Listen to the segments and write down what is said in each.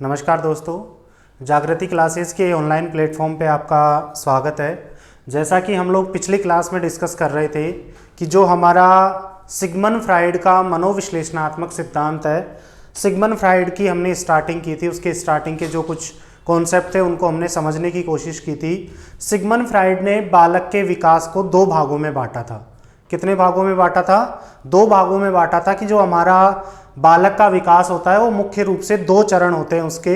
नमस्कार दोस्तों, जागृति क्लासेस के ऑनलाइन प्लेटफॉर्म पे आपका स्वागत है। जैसा कि हम लोग पिछली क्लास में डिस्कस कर रहे थे कि जो हमारा सिगमंड फ्राइड का मनोविश्लेषणात्मक सिद्धांत है, सिगमंड फ्राइड की हमने स्टार्टिंग की थी। उसके स्टार्टिंग के जो कुछ कॉन्सेप्ट थे उनको हमने समझने की कोशिश की थी। सिगमंड फ्राइड ने बालक के विकास को दो भागों में बांटा था। कितने भागों में बांटा था? दो भागों में बांटा था कि जो हमारा बालक का विकास होता है वो मुख्य रूप से दो चरण होते हैं उसके,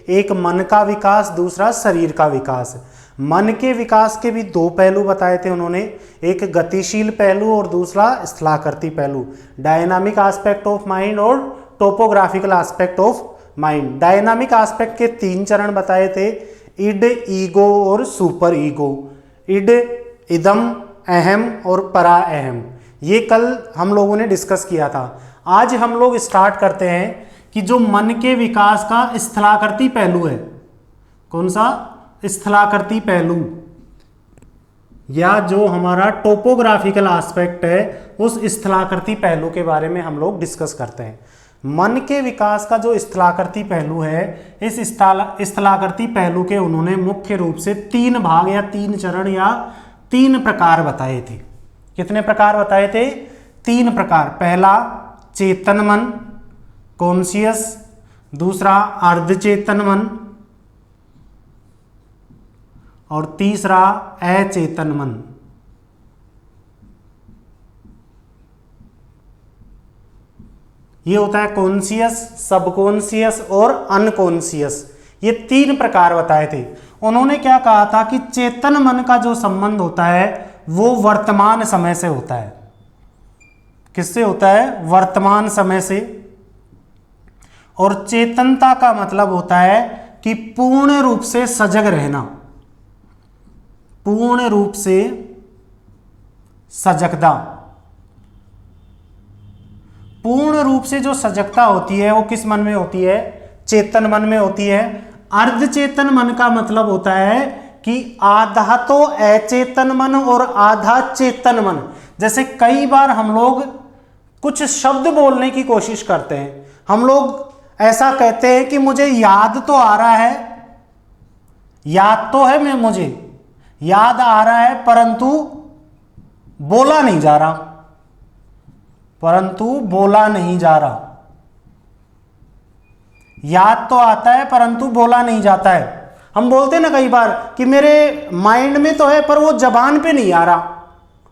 एक मन का विकास, दूसरा शरीर का विकास। मन के विकास के भी दो पहलू बताए थे उन्होंने, एक गतिशील पहलू और दूसरा स्थलाकृति पहलू, डायनामिक एस्पेक्ट ऑफ माइंड और topographical aspect of mind. Dynamic aspect के तीन चरण बताए थे, इड, ईगो और सुपर ईगो। इड, इदम, अहम और परा अहम, ये कल हम लोगों ने डिस्कस किया था। आज हम लोग स्टार्ट करते हैं कि जो मन के विकास का स्थलाकृति पहलू है, कौन सा? स्थलाकृति पहलू, या जो हमारा टोपोग्राफिकल एस्पेक्ट है उस स्थलाकृति पहलू के बारे में हम लोग डिस्कस करते हैं। मन के विकास का जो स्थलाकृति पहलू है, इस स्थलाकृति पहलू के उन्होंने मुख्य रूप से तीन भाग या तीन चरण या तीन प्रकार बताए थे। कितने प्रकार बताए थे? तीन प्रकार। पहला चेतन मन, कॉन्शियस, दूसरा अर्धचेतन मन और तीसरा अचेतन मन। ये होता है कॉन्शियस, सबकॉन्शियस और अनकॉन्शियस। ये तीन प्रकार बताए थे। उन्होंने क्या कहा था कि चेतन मन का जो संबंध होता है वो वर्तमान समय से होता है। किससे होता है? वर्तमान समय से। और चेतनता का मतलब होता है कि पूर्ण रूप से सजग रहना, पूर्ण रूप से सजगता। पूर्ण रूप से जो सजगता होती है वो किस मन में होती है? चेतन मन में होती है। अर्धचेतन मन का मतलब होता है कि आधा तो अचेतन मन और आधा चेतन मन। जैसे कई बार हम लोग कुछ शब्द बोलने की कोशिश करते हैं, हम लोग ऐसा कहते हैं कि मुझे याद तो आ रहा है, याद तो है, मैं मुझे याद आ रहा है, परंतु बोला नहीं जा रहा, परंतु बोला नहीं जा रहा। याद तो आता है परंतु बोला नहीं जाता है। हम बोलते हैं ना कई बार कि मेरे माइंड में तो है पर वो जबान पे नहीं आ रहा,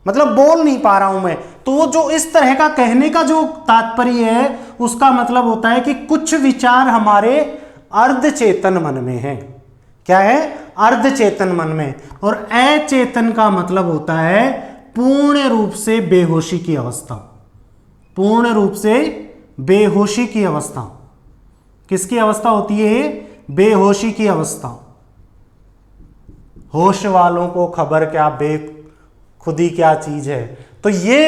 मतलब बोल नहीं पा रहा हूं मैं। तो वो जो इस तरह का कहने का जो तात्पर्य है उसका मतलब होता है कि कुछ विचार हमारे अर्धचेतन मन में है। क्या है? अर्धचेतन मन में। और अचेतन का मतलब होता है पूर्ण रूप से बेहोशी की अवस्था। पूर्ण रूप से बेहोशी की अवस्था। किसकी अवस्था होती है? बेहोशी की अवस्था। होश वालों को खबर क्या बेखुदी क्या चीज है। तो ये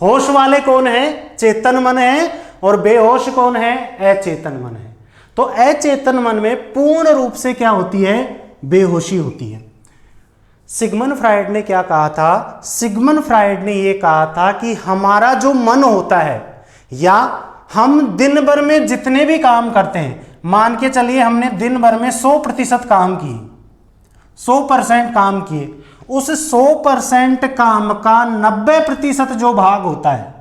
होश वाले कौन है? चेतन मन है। और बेहोश कौन है? अचेतन मन है। तो अचेतन मन में पूर्ण रूप से क्या होती है? बेहोशी होती है। सिगमंड फ्राइड ने क्या कहा था? सिगमंड फ्राइड ने यह कहा था कि हमारा जो मन होता है, या हम दिन भर में जितने भी काम करते हैं, मान के चलिए हमने दिन भर में 100% काम किए, 100% काम किए, उस 100% काम का 90% जो भाग होता है,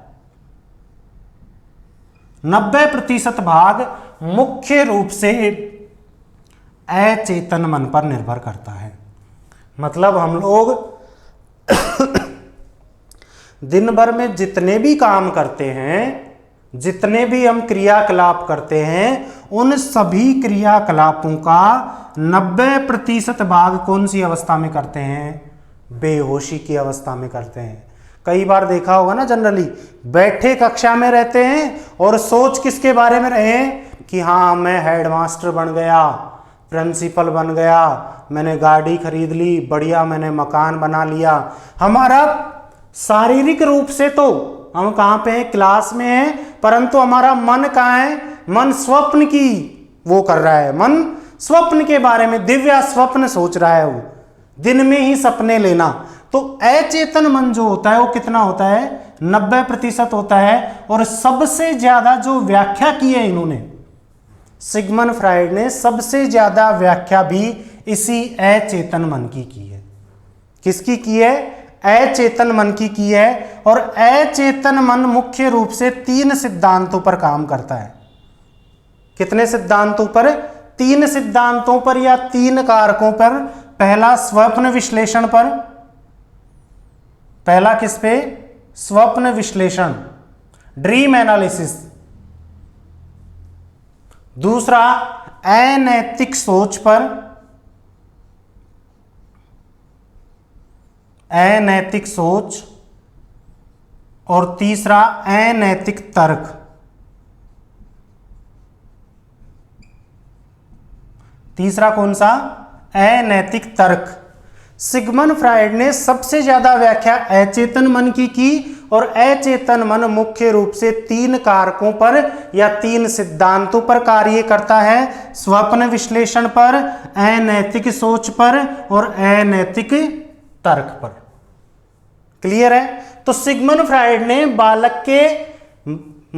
90% भाग मुख्य रूप से अचेतन मन पर निर्भर करता है। मतलब हम लोग दिन भर में जितने भी काम करते हैं, जितने भी हम क्रियाकलाप करते हैं, उन सभी क्रियाकलापों का 90% भाग कौन सी अवस्था में करते हैं? बेहोशी की अवस्था में करते हैं। कई बार देखा होगा ना, जनरली बैठे कक्षा में रहते हैं और सोच किसके बारे में रहे कि हाँ मैं हेडमास्टर बन गया, प्रिंसिपल बन गया, मैंने गाड़ी खरीद ली, बढ़िया मैंने मकान बना लिया। हमारा शारीरिक रूप से तो हम कहाँ पे हैं? क्लास में हैं, परंतु हमारा मन कहाँ है? मन स्वप्न की वो कर रहा है, मन स्वप्न के बारे में दिव्या स्वप्न सोच रहा है, वो दिन में ही सपने लेना। तो अचेतन मन जो होता है वो कितना होता है? 90% होता है। और सबसे ज्यादा जो व्याख्या की है इन्होंने, सिगमंड फ्राइड ने सबसे ज्यादा व्याख्या भी इसी अचेतन मन की है। किसकी की है? अचेतन मन की है। और अचेतन मन मुख्य रूप से 3 सिद्धांतों पर काम करता है। कितने सिद्धांतों पर? 3 सिद्धांतों पर या 3 कारकों पर। पहला स्वप्न विश्लेषण पर। पहला किस पे? स्वप्न विश्लेषण, ड्रीम एनालिसिस। दूसरा अनैतिक सोच पर, अनैतिक सोच। और तीसरा अनैतिक तर्क। तीसरा कौन सा? अनैतिक तर्क। सिगमंड फ्राइड ने सबसे ज्यादा व्याख्या अचेतन मन की और अचेतन मन मुख्य रूप से 3 कारकों पर या 3 सिद्धांतों पर कार्य करता है। स्वप्न विश्लेषण पर, अनैतिक सोच पर और अनैतिक तर्क पर। क्लियर है? तो सिगमंड फ्राइड ने बालक के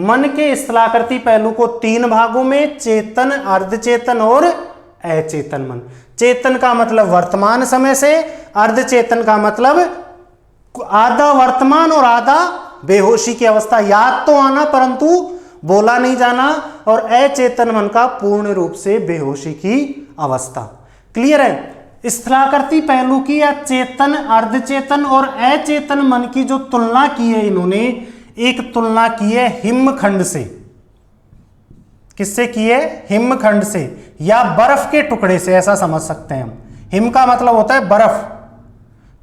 मन के स्थलाकृति पहलू को 3 भागों में, चेतन, अर्धचेतन और अचेतन मन। चेतन का मतलब वर्तमान समय से, अर्धचेतन का मतलब आधा वर्तमान और आधा बेहोशी की अवस्था, याद तो आना परंतु बोला नहीं जाना, और अचेतन मन का पूर्ण रूप से बेहोशी की अवस्था। क्लियर है? स्थलाकृति पहलू की या चेतन, अर्धचेतन और अचेतन मन की जो तुलना की है इन्होंने, एक तुलना की है हिमखंड से। किससे की है? हिमखंड से या बर्फ के टुकड़े से, ऐसा समझ सकते हैं हम। हिम का मतलब होता है बर्फ।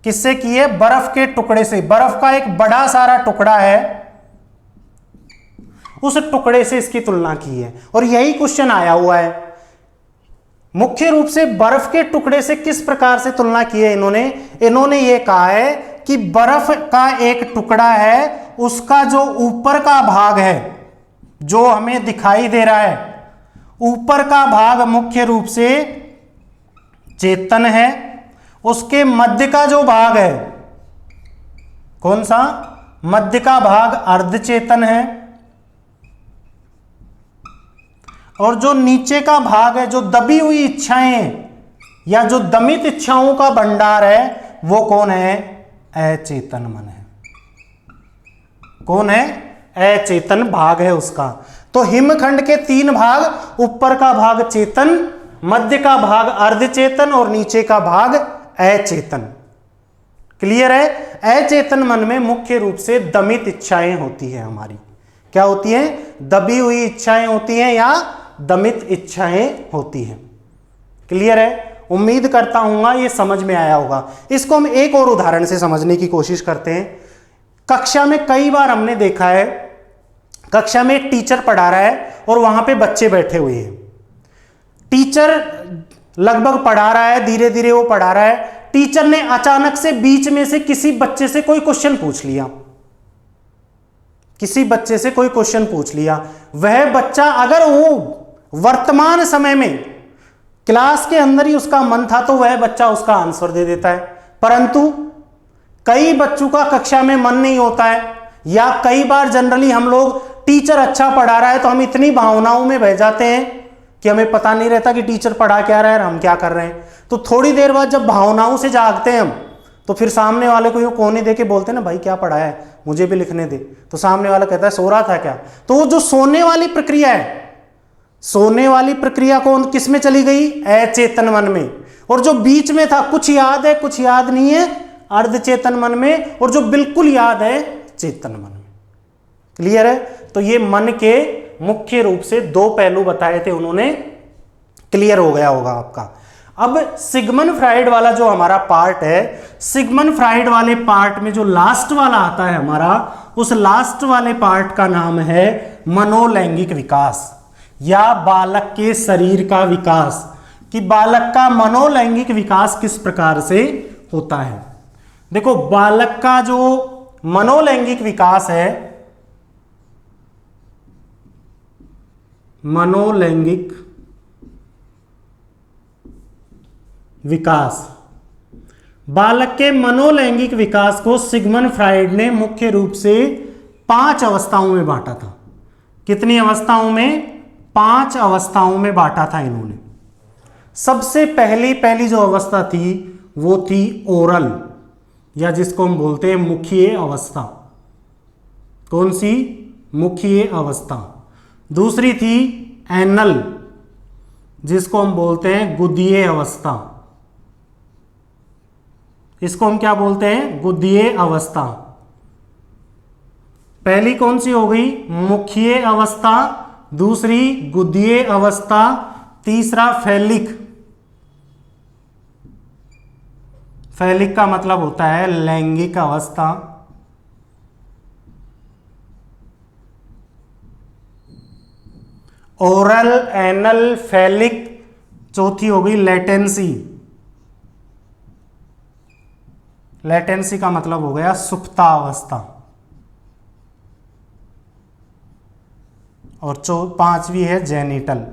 किससे की है? बर्फ के टुकड़े से। बर्फ का एक बड़ा सारा टुकड़ा है, उस टुकड़े से इसकी तुलना की है। और यही क्वेश्चन आया हुआ है। मुख्य रूप से बर्फ के टुकड़े से किस प्रकार से तुलना की है इन्होंने ये कहा है कि बर्फ का एक टुकड़ा है, उसका जो ऊपर का भाग है, जो हमें दिखाई दे रहा है, ऊपर का भाग मुख्य रूप से चेतन है। उसके मध्य का जो भाग है, कौन सा? मध्य का भाग अर्धचेतन है। और जो नीचे का भाग है, जो दबी हुई इच्छाएं या जो दमित इच्छाओं का भंडार है, वो कौन है? अचेतन मन है। कौन है? अचेतन भाग है उसका। तो हिमखंड के 3 भाग, ऊपर का भाग चेतन, मध्य का भाग अर्धचेतन और नीचे का भाग अचेतन। क्लियर है? अचेतन मन में मुख्य रूप से दमित इच्छाएं होती है हमारी। क्या होती है? दबी हुई इच्छाएं होती हैं या दमित इच्छाएं होती हैं। क्लियर है? उम्मीद करता हूं ये समझ में आया होगा। इसको हम एक और उदाहरण से समझने की कोशिश करते हैं। कक्षा में कई बार हमने देखा है, कक्षा में एक टीचर पढ़ा रहा है और वहां पे बच्चे बैठे हुए हैं। टीचर लगभग पढ़ा रहा है, धीरे धीरे वो पढ़ा रहा है। टीचर ने अचानक से बीच में से किसी बच्चे से कोई क्वेश्चन पूछ लिया। किसी बच्चे से कोई क्वेश्चन पूछ लिया। वह बच्चा अगर वो वर्तमान समय में क्लास के अंदर ही उसका मन था तो वह बच्चा उसका आंसर दे देता है। परंतु कई बच्चों का कक्षा में मन नहीं होता है, या कई बार जनरली हम लोग टीचर अच्छा पढ़ा रहा है तो हम इतनी भावनाओं में बह जाते हैं कि हमें पता नहीं रहता कि टीचर पढ़ा क्या रहा है और हम क्या कर रहे हैं। तो थोड़ी देर बाद जब भावनाओं से जागते हैं हम, तो फिर सामने वाले को यूं कोने दे के बोलते हैं ना, भाई क्या पढ़ाया है, मुझे भी लिखने दे। तो सामने वाला कहता है सो रहा था क्या। तो वो जो सोने वाली प्रक्रिया है, सोने वाली प्रक्रिया कौन किस में चली गई? अचेतन मन में। और जो बीच में था, कुछ याद है कुछ याद नहीं है, अर्धचेतन मन में। और जो बिल्कुल याद है, चेतन मन में। क्लियर है? तो ये मन के मुख्य रूप से 2 पहलू बताए थे उन्होंने। क्लियर हो गया होगा आपका। अब सिगमंड फ्राइड वाला जो हमारा पार्ट है, सिगमंड फ्राइड वाले पार्ट में जो लास्ट वाला आता है हमारा, उस लास्ट वाले पार्ट का नाम है मनोलैंगिक विकास या बालक के शरीर का विकास, कि बालक का मनोलैंगिक विकास किस प्रकार से होता है। देखो, बालक का जो मनोलैंगिक विकास है, मनोलैंगिक विकास, बालक के मनोलैंगिक विकास को सिगमंड फ्राइड ने मुख्य रूप से 5 अवस्थाओं में बांटा था। कितनी अवस्थाओं में? 5 अवस्थाओं में बांटा था इन्होंने। सबसे पहली जो अवस्था थी वो थी ओरल, या जिसको हम बोलते हैं मुखीय अवस्था। कौन सी? मुखीय अवस्था। दूसरी थी एनल, जिसको हम बोलते हैं गुदीय अवस्था। इसको हम क्या बोलते हैं? गुदीय अवस्था। पहली कौन सी हो गई? मुखीय अवस्था, दूसरी गुदीय अवस्था, तीसरा फैलिक। फैलिक का मतलब होता है लैंगिक अवस्था। Oral, anal, phallic. चौथी हो गई लेटेंसी। लेटेंसी का मतलब हो गया सुप्तावस्था। और 5वीं है जेनिटल।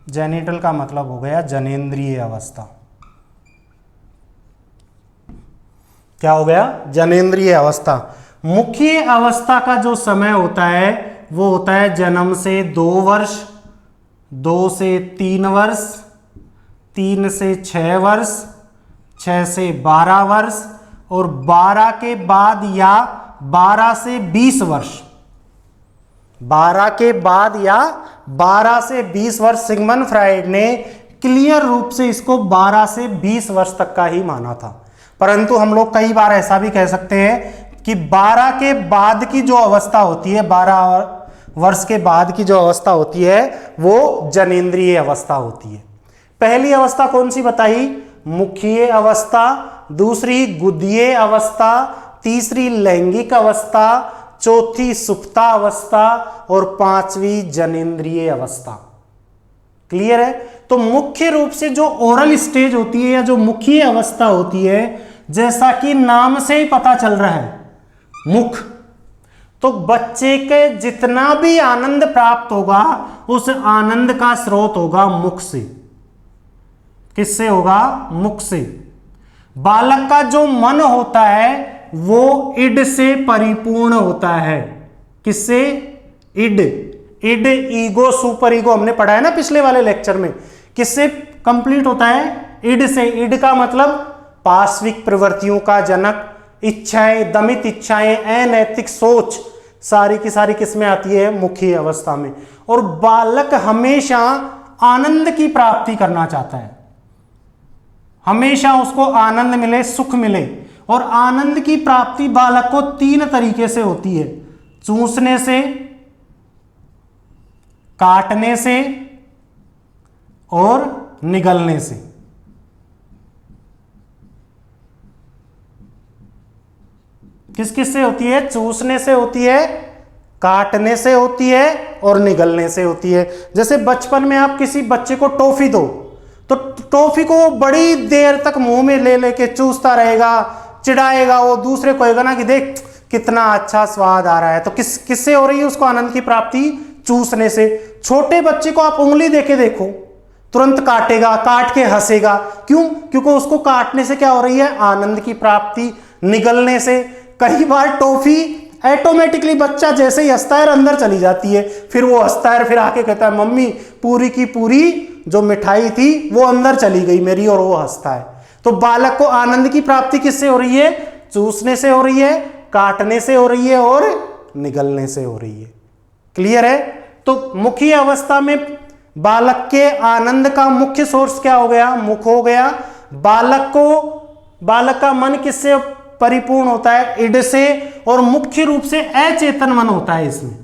जेनिटल का मतलब हो गया जनेंद्रिय अवस्था। क्या हो गया? जनेंद्रिय अवस्था। मुख्य अवस्था का जो समय होता है वो होता है जन्म से 2 वर्ष, 2 से 3 वर्ष, 3 से 6 वर्ष, 6 से 12 वर्ष, और 12 के बाद या 12 से 20 वर्ष। 12 के बाद या 12 से 20 वर्ष सिगमंड फ्राइड ने क्लियर रूप से इसको 12 से 20 वर्ष तक का ही माना था। परंतु हम लोग कई बार ऐसा भी कह सकते हैं कि 12 के बाद की जो अवस्था होती है, 12 वर्ष के बाद की जो अवस्था होती है वो जनेंद्रिय अवस्था होती है। पहली अवस्था कौन सी बताई? मुखीय अवस्था, दूसरी गुदीय अवस्था, तीसरी लैंगिक अवस्था, चौथी सुप्ता अवस्था, और 5वीं जनेंद्रिय अवस्था। क्लियर है? तो मुख्य रूप से जो ओरल स्टेज होती है या जो मुखीय अवस्था होती है, जैसा कि नाम से ही पता चल रहा है, मुख, तो बच्चे के जितना भी आनंद प्राप्त होगा उस आनंद का स्रोत होगा मुख से। किससे होगा? मुख से। बालक का जो मन होता है वो इड से परिपूर्ण होता है। किससे? Id. Id, ego, super ego हमने पढ़ा है ना पिछले वाले लेक्चर में। किससे कंप्लीट होता है? इड से। इड का मतलब पाश्विक प्रवृत्तियों का जनक, इच्छाएं, दमित इच्छाएं, अनैतिक सोच, सारी की सारी किसमें आती है? मुखीय अवस्था में। और बालक हमेशा आनंद की प्राप्ति करना चाहता है, हमेशा उसको आनंद मिले, सुख मिले। और आनंद की प्राप्ति बालक को 3 तरीके से होती है: चूसने से, काटने से और निगलने से। किस किस से होती है? चूसने से होती है, काटने से होती है और निगलने से होती है। जैसे बचपन में आप किसी बच्चे को टॉफी दो तो टॉफी को वो बड़ी देर तक मुंह में ले लेके चूसता रहेगा, चिढ़ाएगा, वो दूसरे को कहेगा ना कि देख कितना अच्छा स्वाद आ रहा है। तो किससे हो रही है उसको आनंद की प्राप्ति? चूसने से। छोटे बच्चे को आप उंगली देके देखो, तुरंत काटेगा, काट के हंसेगा। क्यों? क्योंकि उसको काटने से क्या हो रही है? आनंद की प्राप्ति। निगलने से, कई बार टॉफी ऑटोमेटिकली बच्चा जैसे ही हंसता है अंदर चली जाती है, फिर वो हंसता है, फिर आके कहता है मम्मी पूरी की पूरी जो मिठाई थी वो अंदर चली गई मेरी, और वो हंसता है। तो बालक को आनंद की प्राप्ति किससे हो रही है? चूसने से हो रही है, काटने से हो रही है और निगलने से हो रही है। क्लियर है? तो मुखी अवस्था में बालक के आनंद का मुख्य सोर्स क्या हो गया? मुख हो गया। बालक का मन किससे परिपूर्ण होता है? इड से। और मुख्य रूप से अचेतन मन होता है इसमें।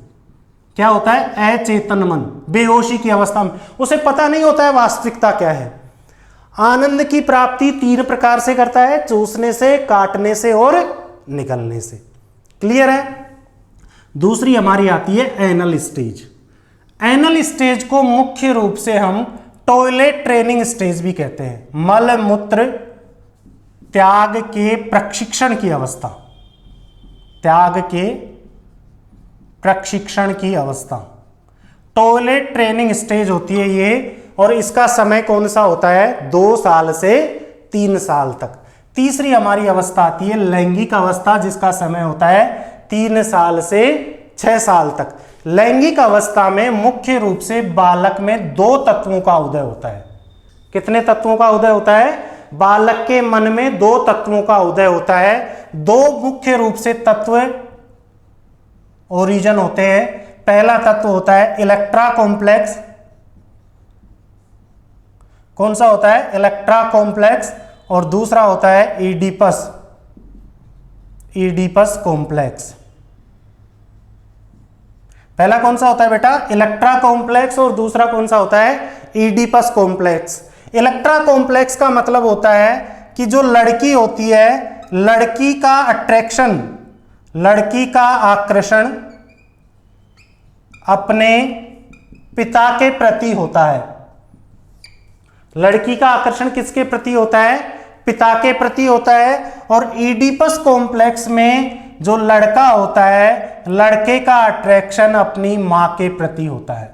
क्या होता है? अचेतन मन, बेहोशी की अवस्था में। उसे पता नहीं होता है वास्तविकता क्या है। आनंद की प्राप्ति 3 प्रकार से करता है: चूसने से, काटने से और निगलने से। क्लियर है? दूसरी हमारी आती है एनल स्टेज। एनल स्टेज को मुख्य रूप से हम टॉयलेट ट्रेनिंग स्टेज भी कहते हैं। मल मूत्र त्याग के प्रशिक्षण की अवस्था। त्याग के प्रशिक्षण की अवस्था टॉयलेट ट्रेनिंग स्टेज होती है ये। और इसका समय कौन सा होता है? 2 साल से 3 साल तक। तीसरी हमारी अवस्था आती है लैंगिक अवस्था, जिसका समय होता है 3 साल से 6 साल तक। लैंगिक अवस्था में मुख्य रूप से बालक में 2 तत्वों का उदय होता है। कितने तत्वों का उदय होता है? बालक के मन में 2 तत्वों का उदय होता है। 2 मुख्य रूप से तत्व ओरिजिन होते हैं। पहला तत्व होता है इलेक्ट्रा कॉम्प्लेक्स। कौन सा होता है? Electra complex. और दूसरा होता है ईडीपस, ईडीपस कॉम्प्लेक्स। पहला कौन सा होता है बेटा? Electra complex. और दूसरा कौन सा होता है? Oedipus complex. इलेक्ट्रा कॉम्प्लेक्स का मतलब होता है कि जो लड़की होती है, लड़की का अट्रैक्शन, लड़की का आकर्षण अपने पिता के प्रति होता है। लड़की का आकर्षण किसके प्रति होता है? पिता के प्रति होता है। और ईडीपस कॉम्प्लेक्स में जो लड़का होता है, लड़के का अट्रैक्शन अपनी मां के प्रति होता है।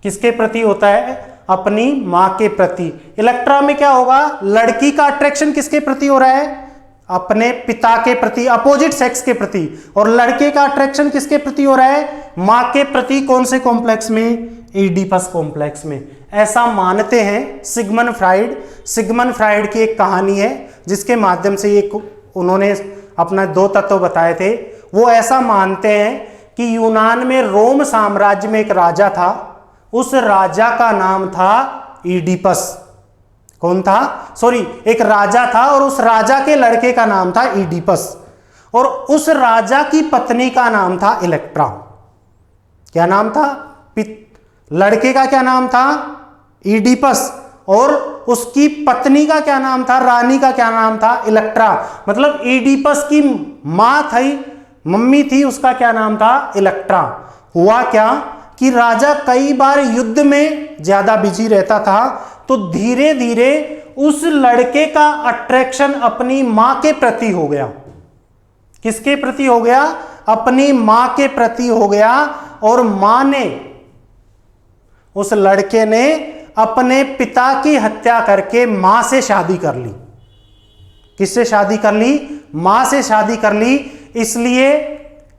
किसके प्रति होता है? अपनी मां के प्रति। इलेक्ट्रा में क्या होगा? लड़की का अट्रैक्शन किसके प्रति हो रहा है? अपने पिता के प्रति, अपोजिट सेक्स के प्रति। और लड़के का अट्रैक्शन किसके प्रति हो रहा है? मां के प्रति। कौन से कॉम्प्लेक्स में? ईडीपस कॉम्प्लेक्स में। ऐसा मानते हैं सिगमंड फ्राइड। सिगमंड फ्राइड की एक कहानी है जिसके माध्यम से ये उन्होंने अपना 2 तत्व बताए थे। वो ऐसा मानते हैं कि यूनान में रोम साम्राज्य में एक राजा था। उस राजा का नाम था ईडीपस। कौन था? सॉरी, एक राजा था और उस राजा के लड़के का नाम था ईडीपस। और उस राजा की पत्नी का नाम था इलेक्ट्रा। क्या नाम था? लड़के का क्या नाम था? ईडीपस। और उसकी पत्नी का क्या नाम था? रानी का क्या नाम था? इलेक्ट्रा। मतलब ईडीपस की मां थी, मम्मी थी, उसका क्या नाम था? इलेक्ट्रा। हुआ क्या कि राजा कई बार युद्ध में ज्यादा बिजी रहता था, तो धीरे धीरे उस लड़के का अट्रैक्शन अपनी मां के प्रति हो गया। किसके प्रति हो गया? अपनी मां के प्रति हो गया। और मां ने, उस लड़के ने अपने पिता की हत्या करके मां से शादी कर ली। किससे शादी कर ली? मां से शादी कर ली। इसलिए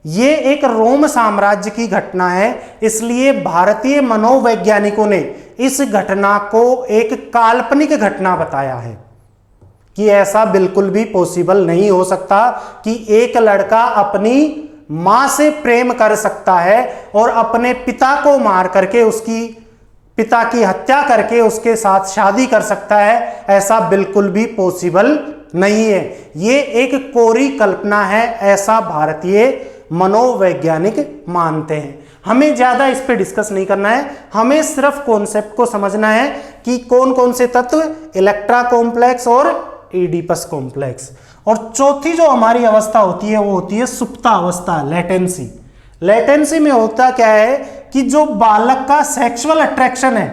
ये एक रोम साम्राज्य की घटना है। इसलिए भारतीय मनोवैज्ञानिकों ने इस घटना को एक काल्पनिक घटना बताया है कि ऐसा बिल्कुल भी पॉसिबल नहीं हो सकता कि एक लड़का अपनी मां से प्रेम कर सकता है और अपने पिता को मार करके, उसकी पिता की हत्या करके उसके साथ शादी कर सकता है। ऐसा बिल्कुल भी पॉसिबल नहीं है। ये एक कोरी कल्पना है, ऐसा भारतीय मनोवैज्ञानिक मानते हैं। हमें ज्यादा इस पे डिस्कस नहीं करना है, हमें सिर्फ कॉन्सेप्ट को समझना है कि कौन कौन से तत्व, इलेक्ट्रा कॉम्प्लेक्स और ईडीपस कॉम्प्लेक्स। और चौथी जो हमारी अवस्था होती है वो होती है सुप्ता अवस्था, लेटेंसी। लेटेंसी में होता क्या है कि जो बालक का सेक्सुअल अट्रैक्शन है,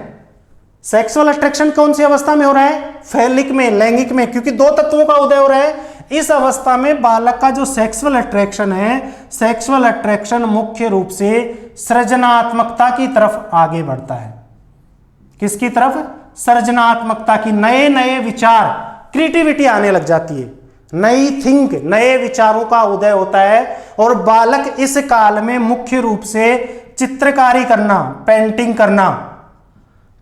सेक्सुअल अट्रैक्शन कौन सी अवस्था में हो रहा है? फैलिक में, लैंगिक में, क्योंकि 2 तत्वों का उदय हो रहा है। इस अवस्था में बालक का जो सेक्सुअल अट्रैक्शन है, सेक्सुअल अट्रैक्शन मुख्य रूप से सृजनात्मकता की तरफ आगे बढ़ता है। किसकी तरफ? सृजनात्मकता की। नए नए विचार, क्रिएटिविटी आने लग जाती है, नई थिंक, नए विचारों का उदय होता है। और बालक इस काल में मुख्य रूप से चित्रकारी करना, पेंटिंग करना,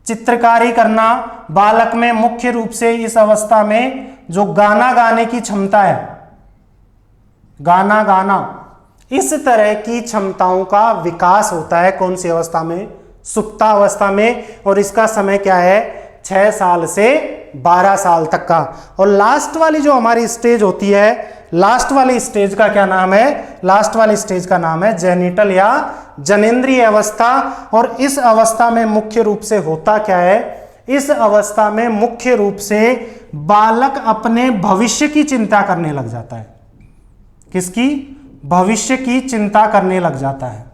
चित्रकारी करना, बालक में मुख्य रूप से इस अवस्था में जो गाना गाने की क्षमता है, गाना गाना, इस तरह की क्षमताओं का विकास होता है। कौन सी अवस्था में? सुप्ता अवस्था में। और इसका समय क्या है? 6 साल से 12 साल तक का। और लास्ट वाली जो हमारी स्टेज होती है, लास्ट वाली स्टेज का क्या नाम है? लास्ट वाली स्टेज का नाम है जेनिटल या जनेंद्रिय अवस्था। और इस अवस्था में मुख्य रूप से होता क्या है? इस अवस्था में मुख्य रूप से बालक अपने भविष्य की चिंता करने लग जाता है। किसकी? भविष्य की चिंता करने लग जाता है।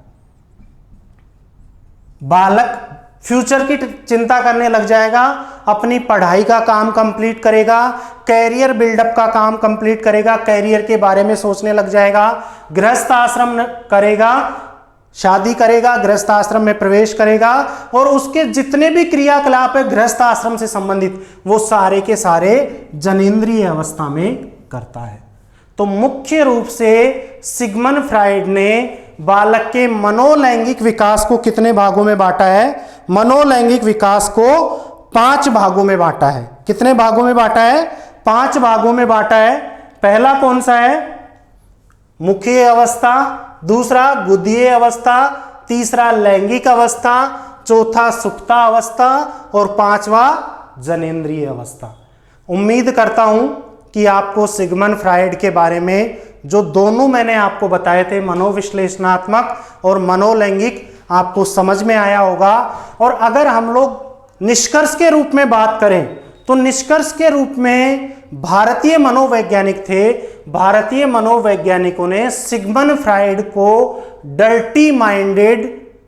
बालक फ्यूचर की चिंता करने लग जाएगा, अपनी पढ़ाई का काम कंप्लीट करेगा, कैरियर बिल्डअप का काम कंप्लीट करेगा, कैरियर के बारे में सोचने लग जाएगा, गृहस्थ आश्रम करेगा, शादी करेगा, गृहस्थ आश्रम में प्रवेश करेगा। और उसके जितने भी क्रियाकलाप है गृहस्थ आश्रम से संबंधित, वो सारे के सारे जनेंद्रिय अवस्था में करता है। तो मुख्य रूप से सिगमंड फ्राइड ने बालक के मनोलैंगिक विकास को कितने भागों में बांटा है? मनोलैंगिक विकास को 5 भागों में बांटा है। कितने भागों में बांटा है? 5 भागों में बांटा है। पहला कौन सा है? मुखीय अवस्था, दूसरा गुदीय अवस्था, तीसरा लैंगिक अवस्था, चौथा सुप्ता अवस्था और पांचवा जनेंद्रिय अवस्था। उम्मीद करता हूं कि आपको सिगमंड फ्राइड के बारे में जो दोनों मैंने आपको बताए थे, मनोविश्लेषणात्मक और मनोलैंगिक, आपको समझ में आया होगा। और अगर हम लोग निष्कर्ष के रूप में बात करें तो निष्कर्ष के रूप में भारतीय मनोवैज्ञानिक थे। भारतीय मनोवैज्ञानिकों ने सिगमंड फ्राइड को डर्टी माइंडेड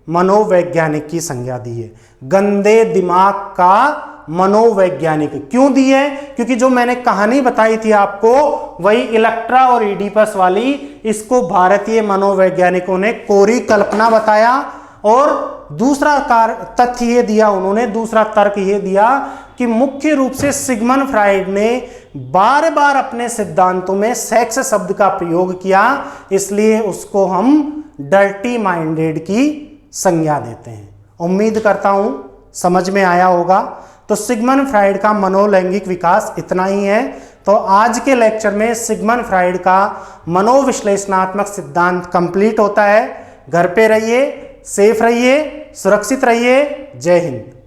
मनोवैज्ञानिक की संज्ञा दी है। गंदे दिमाग का मनोवैज्ञानिक क्यों दी है? क्योंकि जो मैंने कहानी बताई थी आपको, वही इलेक्ट्रा और इडिपस वाली, इसको भारतीय मनोवैज्ञानिकों ने कोरी कल्पना बताया। और दूसरा तथ्य ये दिया उन्होंने, दूसरा तर्क ये दिया कि मुख्य रूप से सिगमंड फ्राइड ने बार बार अपने सिद्धांतों में सेक्स शब्द का प्रयोग किया, इसलिए उसको हम डर्टी माइंडेड की संज्ञा देते हैं। उम्मीद करता हूं समझ में आया होगा। तो सिगमंड फ्राइड का मनोलैंगिक विकास इतना ही है। तो आज के लेक्चर में सिगमंड फ्राइड का मनोविश्लेषणात्मक सिद्धांत कंप्लीट होता है। घर पे रहिए, सेफ रहिए, सुरक्षित रहिए। जय हिंद।